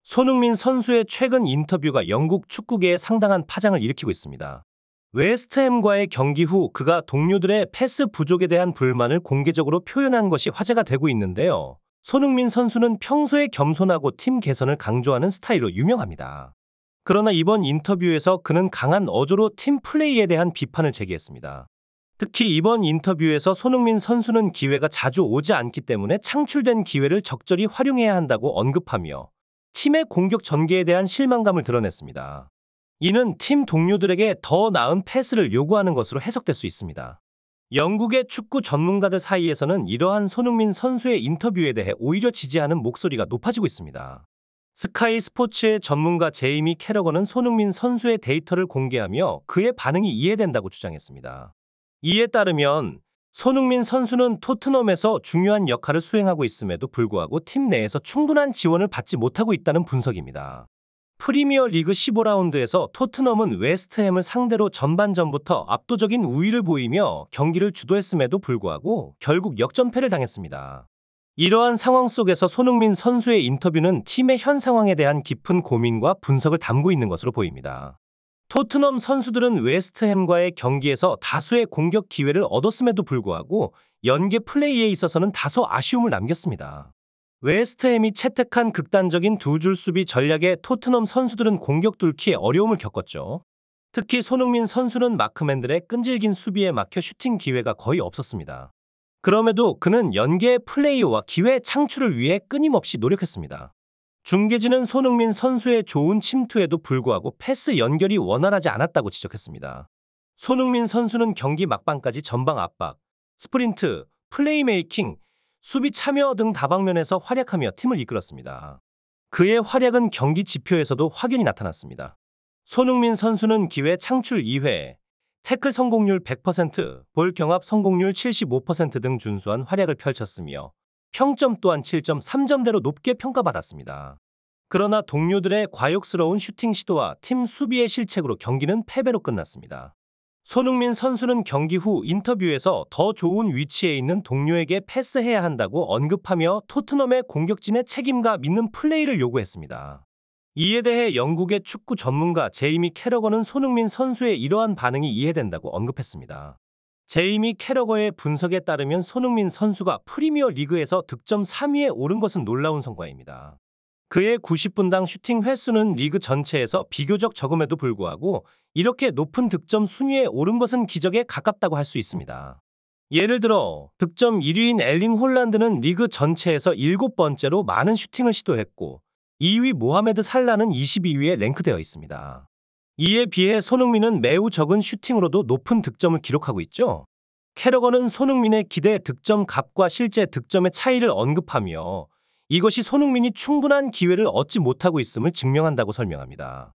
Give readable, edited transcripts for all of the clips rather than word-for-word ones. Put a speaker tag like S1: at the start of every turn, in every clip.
S1: 손흥민 선수의 최근 인터뷰가 영국 축구계에 상당한 파장을 일으키고 있습니다. 웨스트햄과의 경기 후 그가 동료들의 패스 부족에 대한 불만을 공개적으로 표현한 것이 화제가 되고 있는데요. 손흥민 선수는 평소에 겸손하고 팀 개선을 강조하는 스타일로 유명합니다. 그러나 이번 인터뷰에서 그는 강한 어조로 팀 플레이에 대한 비판을 제기했습니다. 특히 이번 인터뷰에서 손흥민 선수는 기회가 자주 오지 않기 때문에 창출된 기회를 적절히 활용해야 한다고 언급하며 팀의 공격 전개에 대한 실망감을 드러냈습니다. 이는 팀 동료들에게 더 나은 패스를 요구하는 것으로 해석될 수 있습니다. 영국의 축구 전문가들 사이에서는 이러한 손흥민 선수의 인터뷰에 대해 오히려 지지하는 목소리가 높아지고 있습니다. 스카이 스포츠의 전문가 제이미 캐러건은 손흥민 선수의 데이터를 공개하며 그의 반응이 이해된다고 주장했습니다. 이에 따르면 손흥민 선수는 토트넘에서 중요한 역할을 수행하고 있음에도 불구하고 팀 내에서 충분한 지원을 받지 못하고 있다는 분석입니다. 프리미어 리그 15라운드에서 토트넘은 웨스트햄을 상대로 전반전부터 압도적인 우위를 보이며 경기를 주도했음에도 불구하고 결국 역전패를 당했습니다. 이러한 상황 속에서 손흥민 선수의 인터뷰는 팀의 현 상황에 대한 깊은 고민과 분석을 담고 있는 것으로 보입니다. 토트넘 선수들은 웨스트햄과의 경기에서 다수의 공격 기회를 얻었음에도 불구하고 연계 플레이에 있어서는 다소 아쉬움을 남겼습니다. 웨스트햄이 채택한 극단적인 두 줄 수비 전략에 토트넘 선수들은 공격 뚫기에 어려움을 겪었죠. 특히 손흥민 선수는 마크맨들의 끈질긴 수비에 막혀 슈팅 기회가 거의 없었습니다. 그럼에도 그는 연계의 플레이와 기회 창출을 위해 끊임없이 노력했습니다. 중계진은 손흥민 선수의 좋은 침투에도 불구하고 패스 연결이 원활하지 않았다고 지적했습니다. 손흥민 선수는 경기 막방까지 전방 압박, 스프린트, 플레이메이킹, 수비 참여 등 다방면에서 활약하며 팀을 이끌었습니다. 그의 활약은 경기 지표에서도 확연히 나타났습니다. 손흥민 선수는 기회 창출 2회, 태클 성공률 100%, 볼 경합 성공률 75% 등 준수한 활약을 펼쳤으며 평점 또한 7.3점대로 높게 평가받았습니다. 그러나 동료들의 과욕스러운 슈팅 시도와 팀 수비의 실책으로 경기는 패배로 끝났습니다. 손흥민 선수는 경기 후 인터뷰에서 더 좋은 위치에 있는 동료에게 패스해야 한다고 언급하며 토트넘의 공격진의 책임과 믿는 플레이를 요구했습니다. 이에 대해 영국의 축구 전문가 제이미 캐러건은 손흥민 선수의 이러한 반응이 이해된다고 언급했습니다. 제이미 캐러거의 분석에 따르면 손흥민 선수가 프리미어 리그에서 득점 3위에 오른 것은 놀라운 성과입니다. 그의 90분당 슈팅 횟수는 리그 전체에서 비교적 적음에도 불구하고 이렇게 높은 득점 순위에 오른 것은 기적에 가깝다고 할 수 있습니다. 예를 들어 득점 1위인 엘링 홀란드는 리그 전체에서 7번째로 많은 슈팅을 시도했고 2위 모하메드 살라는 22위에 랭크되어 있습니다. 이에 비해 손흥민은 매우 적은 슈팅으로도 높은 득점을 기록하고 있죠. 캐러건은 손흥민의 기대 득점 값과 실제 득점의 차이를 언급하며 이것이 손흥민이 충분한 기회를 얻지 못하고 있음을 증명한다고 설명합니다.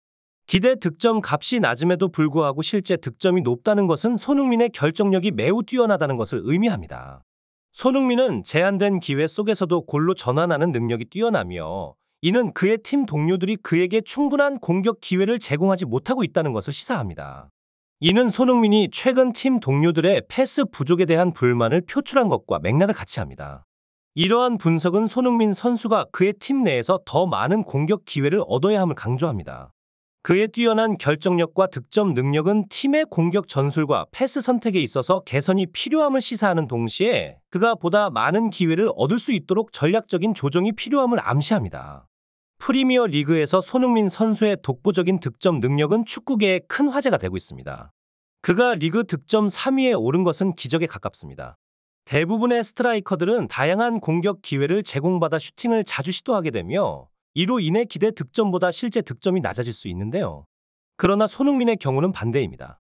S1: 기대 득점 값이 낮음에도 불구하고 실제 득점이 높다는 것은 손흥민의 결정력이 매우 뛰어나다는 것을 의미합니다. 손흥민은 제한된 기회 속에서도 골로 전환하는 능력이 뛰어나며 이는 그의 팀 동료들이 그에게 충분한 공격 기회를 제공하지 못하고 있다는 것을 시사합니다. 이는 손흥민이 최근 팀 동료들의 패스 부족에 대한 불만을 표출한 것과 맥락을 같이 합니다. 이러한 분석은 손흥민 선수가 그의 팀 내에서 더 많은 공격 기회를 얻어야 함을 강조합니다. 그의 뛰어난 결정력과 득점 능력은 팀의 공격 전술과 패스 선택에 있어서 개선이 필요함을 시사하는 동시에 그가 보다 많은 기회를 얻을 수 있도록 전략적인 조정이 필요함을 암시합니다. 프리미어 리그에서 손흥민 선수의 독보적인 득점 능력은 축구계에 큰 화제가 되고 있습니다. 그가 리그 득점 3위에 오른 것은 기적에 가깝습니다. 대부분의 스트라이커들은 다양한 공격 기회를 제공받아 슈팅을 자주 시도하게 되며 이로 인해 기대 득점보다 실제 득점이 낮아질 수 있는데요. 그러나 손흥민의 경우는 반대입니다.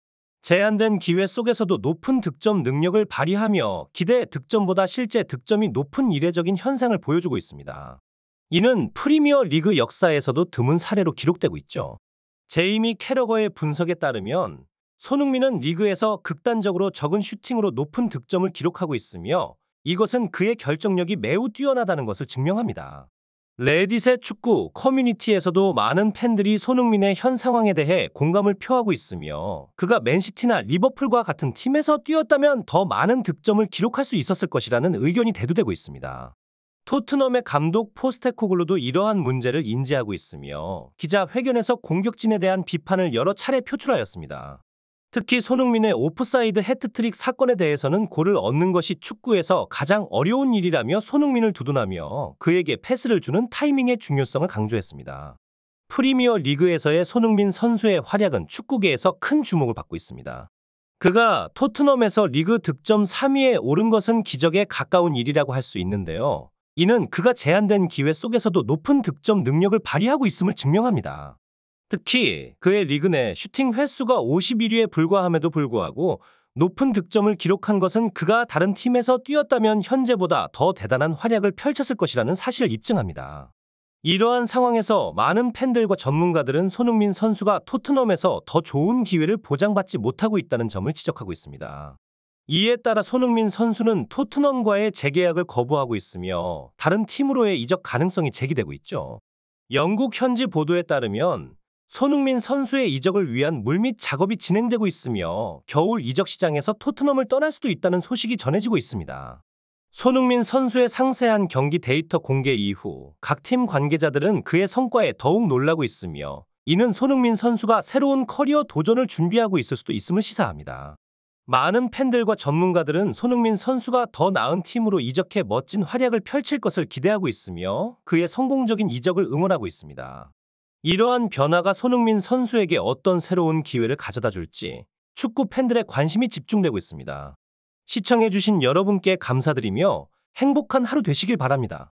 S1: 제한된 기회 속에서도 높은 득점 능력을 발휘하며 기대 득점보다 실제 득점이 높은 이례적인 현상을 보여주고 있습니다. 이는 프리미어 리그 역사에서도 드문 사례로 기록되고 있죠. 제이미 캐러거의 분석에 따르면 손흥민은 리그에서 극단적으로 적은 슈팅으로 높은 득점을 기록하고 있으며 이것은 그의 결정력이 매우 뛰어나다는 것을 증명합니다. 레딧의 축구 커뮤니티에서도 많은 팬들이 손흥민의 현 상황에 대해 공감을 표하고 있으며 그가 맨시티나 리버풀과 같은 팀에서 뛰었다면 더 많은 득점을 기록할 수 있었을 것이라는 의견이 대두되고 있습니다. 토트넘의 감독 포스테코글루도 이러한 문제를 인지하고 있으며 기자회견에서 공격진에 대한 비판을 여러 차례 표출하였습니다. 특히 손흥민의 오프사이드 해트트릭 사건에 대해서는 골을 얻는 것이 축구에서 가장 어려운 일이라며 손흥민을 두둔하며 그에게 패스를 주는 타이밍의 중요성을 강조했습니다. 프리미어 리그에서의 손흥민 선수의 활약은 축구계에서 큰 주목을 받고 있습니다. 그가 토트넘에서 리그 득점 3위에 오른 것은 기적에 가까운 일이라고 할 수 있는데요. 이는 그가 제한된 기회 속에서도 높은 득점 능력을 발휘하고 있음을 증명합니다. 특히 그의 리그 내 슈팅 횟수가 51위에 불과함에도 불구하고 높은 득점을 기록한 것은 그가 다른 팀에서 뛰었다면 현재보다 더 대단한 활약을 펼쳤을 것이라는 사실을 입증합니다. 이러한 상황에서 많은 팬들과 전문가들은 손흥민 선수가 토트넘에서 더 좋은 기회를 보장받지 못하고 있다는 점을 지적하고 있습니다. 이에 따라 손흥민 선수는 토트넘과의 재계약을 거부하고 있으며 다른 팀으로의 이적 가능성이 제기되고 있죠. 영국 현지 보도에 따르면 손흥민 선수의 이적을 위한 물밑 작업이 진행되고 있으며 겨울 이적 시장에서 토트넘을 떠날 수도 있다는 소식이 전해지고 있습니다. 손흥민 선수의 상세한 경기 데이터 공개 이후 각 팀 관계자들은 그의 성과에 더욱 놀라고 있으며 이는 손흥민 선수가 새로운 커리어 도전을 준비하고 있을 수도 있음을 시사합니다. 많은 팬들과 전문가들은 손흥민 선수가 더 나은 팀으로 이적해 멋진 활약을 펼칠 것을 기대하고 있으며 그의 성공적인 이적을 응원하고 있습니다. 이러한 변화가 손흥민 선수에게 어떤 새로운 기회를 가져다 줄지 축구 팬들의 관심이 집중되고 있습니다. 시청해주신 여러분께 감사드리며 행복한 하루 되시길 바랍니다.